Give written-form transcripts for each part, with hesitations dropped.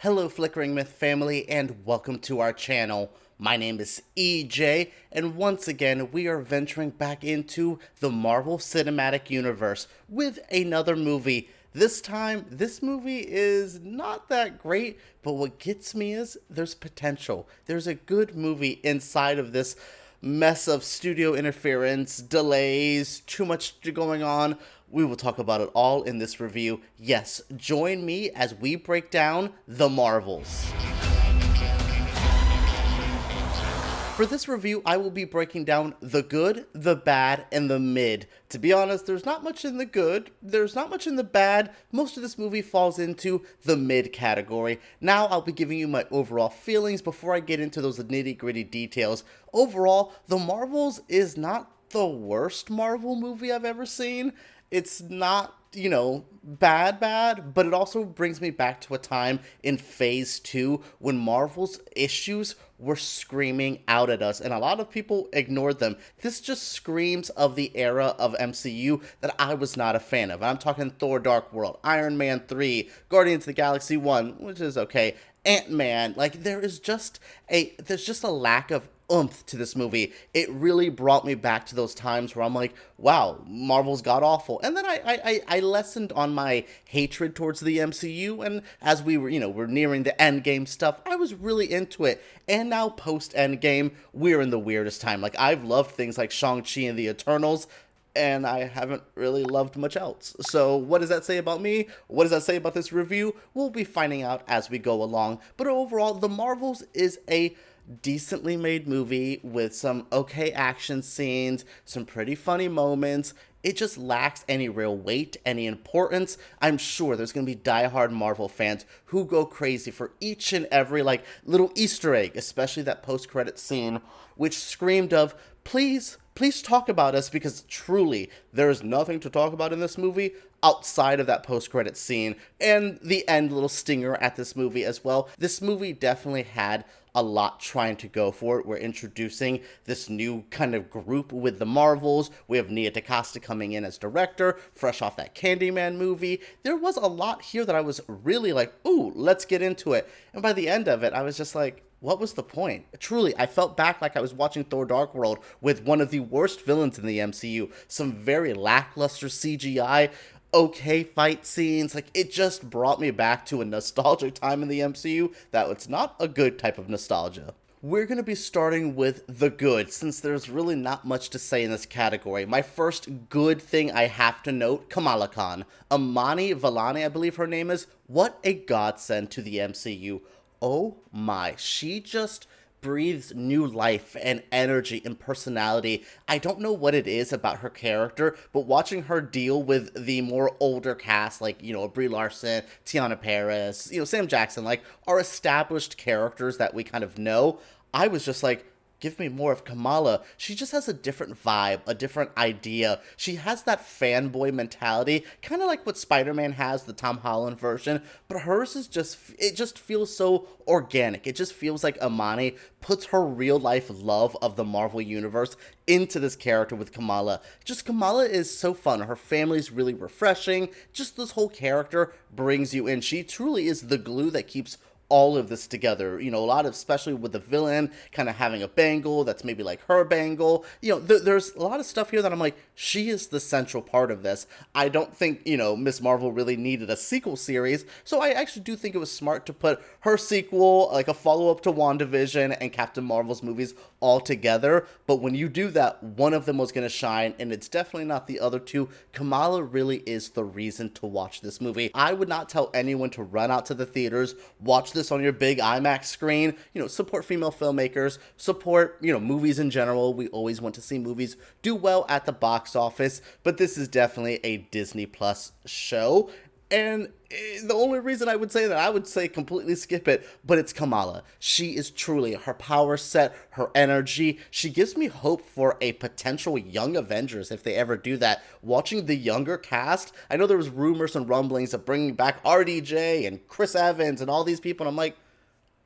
Hello Flickering Myth family and welcome to our channel. My name is EJ and once again we are venturing back into the Marvel Cinematic Universe with another movie. This time, this movie is not that great, but what gets me is there's potential. There's a good movie inside of this mess of studio interference, delays, too much going on. We will talk about it all in this review. Yes, join me as we break down The Marvels. For this review, I will be breaking down the good, the bad, and the mid. To be honest, there's not much in the good, there's not much in the bad. Most of this movie falls into the mid category. Now I'll be giving you my overall feelings before I get into those nitty-gritty details. Overall, The Marvels is not the worst Marvel movie I've ever seen. It's not, bad, but it also brings me back to a time in Phase 2 when Marvel's issues were screaming out at us, and a lot of people ignored them. This just screams of the era of MCU that I was not a fan of. I'm talking Thor Dark World, Iron Man 3, Guardians of the Galaxy 1, which is okay, Ant-Man. Like, there's just a lack of oomph to this movie. It really brought me back to those times where I'm like, wow, Marvel's god awful. And then I lessened on my hatred towards the MCU, and as we're nearing the Endgame stuff, I was really into it. And now post Endgame, we're in the weirdest time. Like, I've loved things like Shang-Chi and the Eternals, and I haven't really loved much else. So what does that say about me? What does that say about this review? We'll be finding out as we go along. But overall, The Marvels is a decently made movie with some okay action scenes, some pretty funny moments. It just lacks any real weight, any importance. I'm sure there's going to be diehard Marvel fans who go crazy for each and every little Easter egg, especially that post-credit scene, which screamed of, please talk about us, because truly, there is nothing to talk about in this movie outside of that post-credit scene and the end little stinger at this movie as well. This movie definitely had a lot trying to go for it. We're introducing this new kind of group with the Marvels. We have DiCosta coming in as director, fresh off that Candyman movie. There was a lot here that I was really like, ooh, let's get into it. And by the end of it, I was just like, what was the point? Truly, I felt back like I was watching Thor Dark World with one of the worst villains in the MCU. Some very lackluster CGI, okay fight scenes. Like, it just brought me back to a nostalgic time in the MCU that was not a good type of nostalgia. We're going to be starting with the good, since there's really not much to say in this category. My first good thing I have to note, Kamala Khan. Imani Vellani, I believe her name is. What a godsend to the MCU. Oh my, she just breathes new life and energy and personality. I don't know what it is about her character, but watching her deal with the more older cast, like, Brie Larson, Teyonah Parris, Sam Jackson, like, our established characters that we kind of know, I was just like, give me more of Kamala. She just has a different vibe, a different idea. She has that fanboy mentality, kind of like what Spider-Man has, the Tom Holland version, but hers is it just feels so organic. It just feels like Imani puts her real life love of the Marvel Universe into this character with Kamala. Just Kamala is so fun. Her family's really refreshing. Just this whole character brings you in. She truly is the glue that keeps all of this together. A lot of, especially with the villain kind of having a bangle that's maybe like her bangle, there's a lot of stuff here that I'm like, she is the central part of this. I don't think, Miss Marvel really needed a sequel series, so I actually do think it was smart to put her sequel, like a follow-up to WandaVision and Captain Marvel's movies, all together. But when you do that, one of them was going to shine, and it's definitely not the other two. Kamala really is the reason to watch this movie. I would not tell anyone to run out to the theaters, watch this on your big IMAX screen. Support female filmmakers, support, movies in general. We always want to see movies do well at the box office, but this is definitely a Disney Plus show. And the only reason I would say that, I would say completely skip it, but it's Kamala. She is truly, her power set, her energy. She gives me hope for a potential Young Avengers if they ever do that. Watching the younger cast, I know there was rumors and rumblings of bringing back RDJ and Chris Evans and all these people, and I'm like,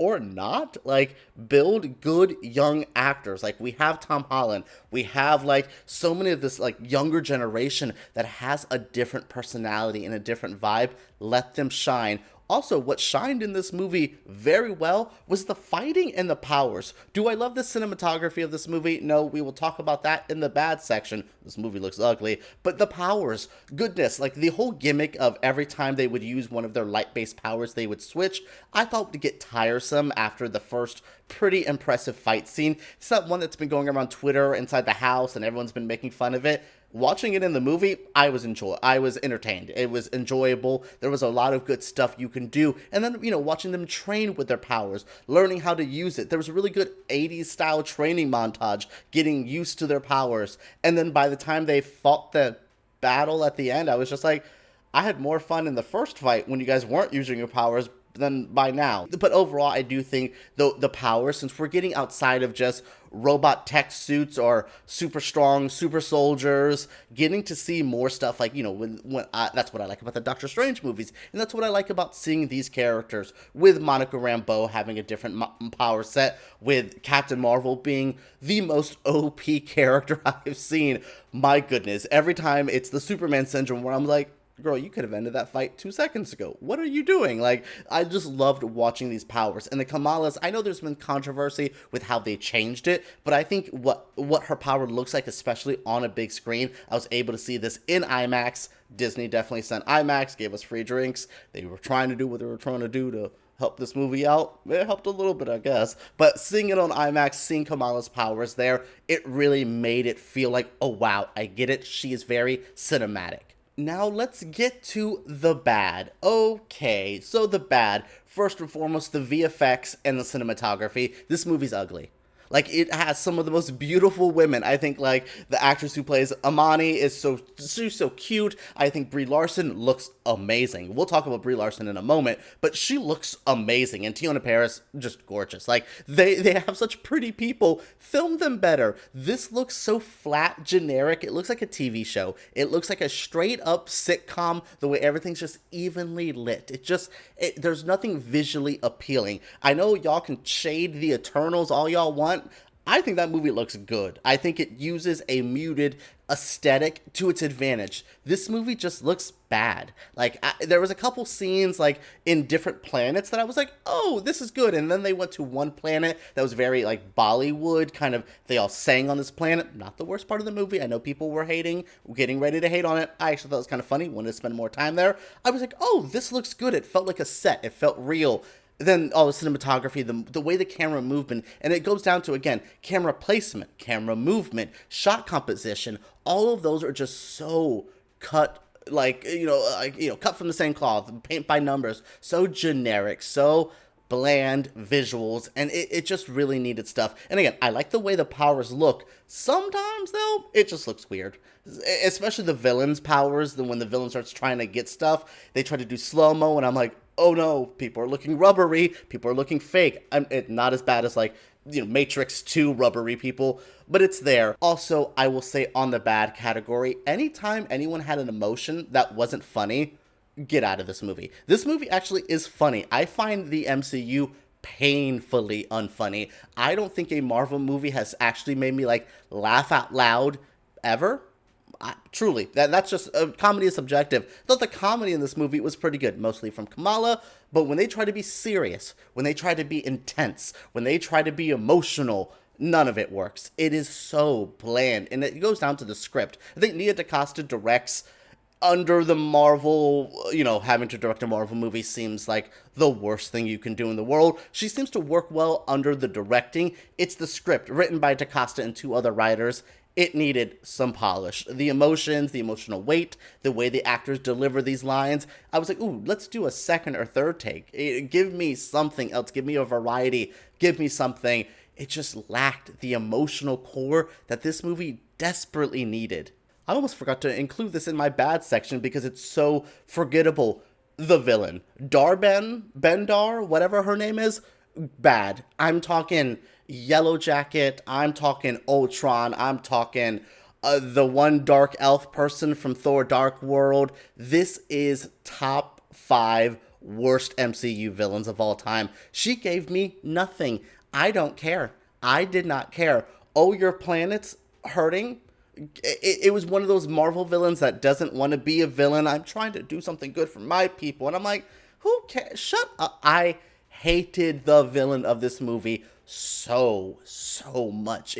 or not, like, build good young actors. Like, we have Tom Holland, we have so many of this younger generation that has a different personality and a different vibe. Let them shine. Also, what shined in this movie very well was the fighting and the powers. Do I love the cinematography of this movie? No, we will talk about that in the bad section. This movie looks ugly. But the powers, goodness, like the whole gimmick of every time they would use one of their light-based powers, they would switch, I thought would get tiresome after the first pretty impressive fight scene. It's that one that's been going around Twitter inside the house and everyone's been making fun of it. Watching it in the movie, I was entertained. It was enjoyable. There was a lot of good stuff you can do. And then, watching them train with their powers, learning how to use it. There was a really good 80s style training montage, getting used to their powers. And then by the time they fought the battle at the end, I was just like, I had more fun in the first fight when you guys weren't using your powers than by now. But overall, I do think the power, since we're getting outside of just robot tech suits or super strong super soldiers, getting to see more stuff like, that's what I like about the Doctor Strange movies, and that's what I like about seeing these characters, with Monica Rambeau having a different power set, with Captain Marvel being the most OP character I've seen. My goodness, every time it's the Superman syndrome where I'm like, girl, you could have ended that fight 2 seconds ago. What are you doing? Like, I just loved watching these powers. And the Kamalas, I know there's been controversy with how they changed it, but I think what her power looks like, especially on a big screen, I was able to see this in IMAX. Disney definitely sent IMAX, gave us free drinks. They were trying to do what they were trying to do to help this movie out. It helped a little bit, I guess. But seeing it on IMAX, seeing Kamala's powers there, it really made it feel like, oh wow, I get it. She is very cinematic. Now let's get to the bad. Okay, so the bad. First and foremost, the VFX and the cinematography. This movie's ugly. Like, it has some of the most beautiful women. I think, like, the actress who plays Imani she's so cute. I think Brie Larson looks amazing. We'll talk about Brie Larson in a moment, but she looks amazing. And Teyonah Parris, just gorgeous. Like, they have such pretty people. Film them better. This looks so flat, generic. It looks like a TV show. It looks like a straight-up sitcom, the way everything's just evenly lit. There's nothing visually appealing. I know y'all can shade the Eternals all y'all want. I think that movie looks good. I think it uses a muted aesthetic to its advantage. This movie just looks bad. Like, there was a couple scenes, like, in different planets that I was like, oh, this is good. And then they went to one planet that was very, like, Bollywood, kind of, they all sang on this planet. Not the worst part of the movie. I know people were getting ready to hate on it. I actually thought it was kind of funny, wanted to spend more time there. I was like, oh, this looks good. It felt like a set. It felt real. Then all the cinematography, the way the camera movement, and it goes down to, again, camera placement, camera movement, shot composition. All of those are just so cut, cut from the same cloth, paint by numbers, so generic, so bland visuals, and it just really needed stuff. And again, I like the way the powers look. Sometimes, though, it just looks weird. Especially the villains' powers, when the villain starts trying to get stuff, they try to do slow-mo, and I'm like, oh no, people are looking rubbery, people are looking fake. It's not as bad as, like, Matrix 2 rubbery people, but it's there. Also, I will say on the bad category, anytime anyone had an emotion that wasn't funny, get out of this movie. This movie actually is funny. I find the MCU painfully unfunny. I don't think a Marvel movie has actually made me, like, laugh out loud ever. Truly, that's just, comedy is subjective. I thought the comedy in this movie was pretty good, mostly from Kamala, but when they try to be serious, when they try to be intense, when they try to be emotional, none of it works. It is so bland, and it goes down to the script. I think Nia DiCosta directs under the Marvel, having to direct a Marvel movie seems like the worst thing you can do in the world. She seems to work well under the directing. It's the script, written by DiCosta and 2 other writers. It needed some polish. The emotions, the emotional weight, the way the actors deliver these lines. I was like, ooh, let's do a second or third take. Give me something else. Give me a variety. Give me something. It just lacked the emotional core that this movie desperately needed. I almost forgot to include this in my bad section because it's so forgettable. The villain, Bendar, whatever her name is, bad. I'm talking Yellow Jacket, I'm talking Ultron, I'm talking the one dark elf person from Thor Dark World. This is top 5 worst MCU villains of all time. She gave me nothing. I don't care. I did not care. Oh, your planet's hurting? It was one of those Marvel villains that doesn't want to be a villain. I'm trying to do something good for my people. And I'm like, Who cares? Shut up. I hated the villain of this movie so much.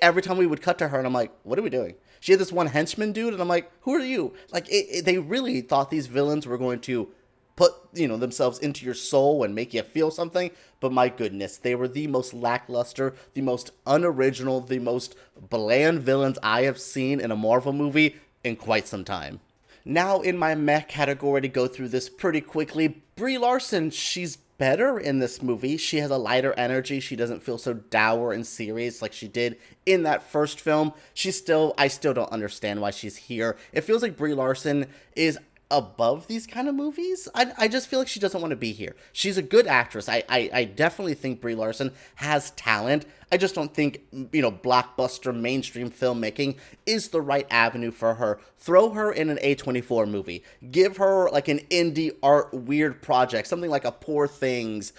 Every time we would cut to her, and I'm like, what are we doing? She had this one henchman dude, and I'm like, who are you? Like, they really thought these villains were going to put, themselves into your soul and make you feel something. But my goodness, they were the most lackluster, the most unoriginal, the most bland villains I have seen in a Marvel movie in quite some time. Now, in my meh category, to go through this pretty quickly, Brie Larson, she's better in this movie. She has a lighter energy. She doesn't feel so dour and serious like she did in that first film. I still don't understand why she's here. It feels like Brie Larson is above these kind of movies. I just feel like she doesn't want to be here. She's a good actress. I definitely think Brie Larson has talent. I just don't think, blockbuster mainstream filmmaking is the right avenue for her. Throw her in an A24 movie. Give her like an indie art weird project, something like a Poor Things,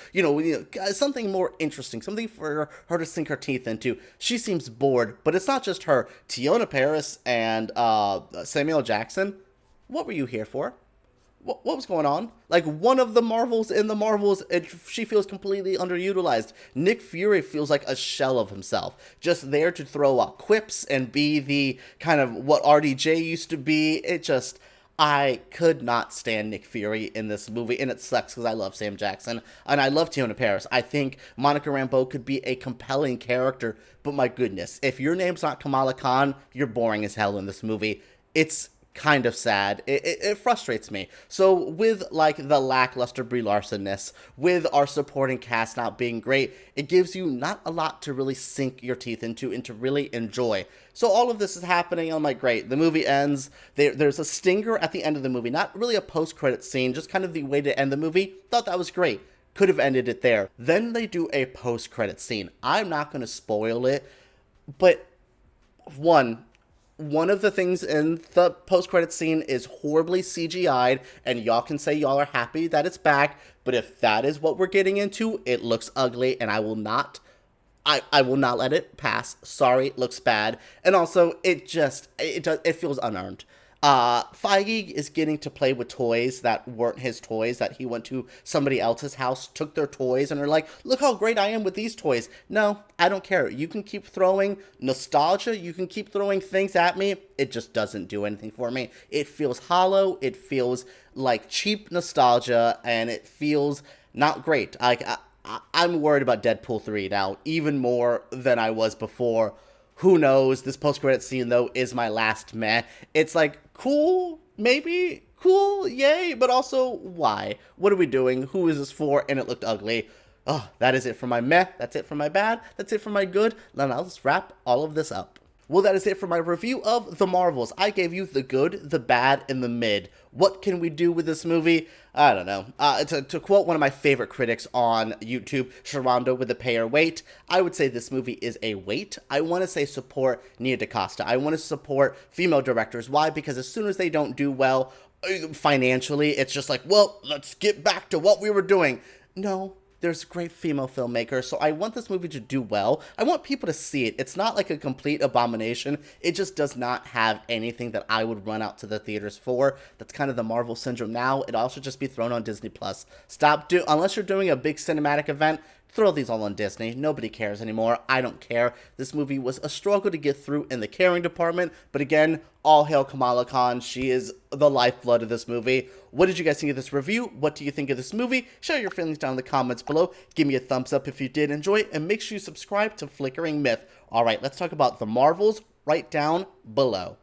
something more interesting, something for her to sink her teeth into. She seems bored, but it's not just her. Teyonah Parris and Samuel Jackson, what were you here for? What was going on? Like, one of the Marvels in the Marvels, she feels completely underutilized. Nick Fury feels like a shell of himself. Just there to throw out quips and be the kind of what RDJ used to be. I could not stand Nick Fury in this movie, and it sucks because I love Sam Jackson, and I love Teyonah Parris. I think Monica Rambeau could be a compelling character, but my goodness, if your name's not Kamala Khan, you're boring as hell in this movie. It's kind of sad. It frustrates me. So with like the lackluster Brie Larson-ness, with our supporting cast not being great, it gives you not a lot to really sink your teeth into and to really enjoy. So all of this is happening. I'm like, great. The movie ends. There's a stinger at the end of the movie. Not really a post-credit scene, just kind of the way to end the movie. Thought that was great. Could have ended it there. Then they do a post-credit scene. I'm not going to spoil it, but one of the things in the post-credit scene is horribly CGI'd, and y'all can say y'all are happy that it's back, but if that is what we're getting into, it looks ugly, and I will not let it pass. Sorry, it looks bad. And also, it feels unearned. Feige is getting to play with toys that weren't his toys, that he went to somebody else's house, took their toys, and are like, look how great I am with these toys. No, I don't care. You can keep throwing nostalgia, you can keep throwing things at me. It just doesn't do anything for me. It feels hollow, it feels like cheap nostalgia, and it feels not great. I'm worried about Deadpool 3 now, even more than I was before. Who knows? This post-credit scene, though, is my last meh. It's like, cool, maybe, cool, yay, but also, why? What are we doing? Who is this for? And it looked ugly. Oh, that is it for my meh. That's it for my bad. That's it for my good. Now let's wrap all of this up. Well, that is it for my review of The Marvels. I gave you the good, the bad, and the mid. What can we do with this movie? I don't know. To quote one of my favorite critics on YouTube, Sharonda with the Pay or Wait, I would say this movie is a wait. I want to say support Nia DiCosta. I want to support female directors. Why? Because as soon as they don't do well financially, it's just like, well, let's get back to what we were doing. No. There's great female filmmakers, so I want this movie to do well. I want people to see it. It's not like a complete abomination. It just does not have anything that I would run out to the theaters for. That's kind of the Marvel syndrome now. It all should just be thrown on Disney+. Unless you're doing a big cinematic event, throw these all on Disney. Nobody cares anymore. I don't care. This movie was a struggle to get through in the caring department, but again, all hail Kamala Khan. She is the lifeblood of this movie. What did you guys think of this review? What do you think of this movie? Share your feelings down in the comments below. Give me a thumbs up if you did enjoy it, and make sure you subscribe to Flickering Myth. Alright, let's talk about The Marvels right down below.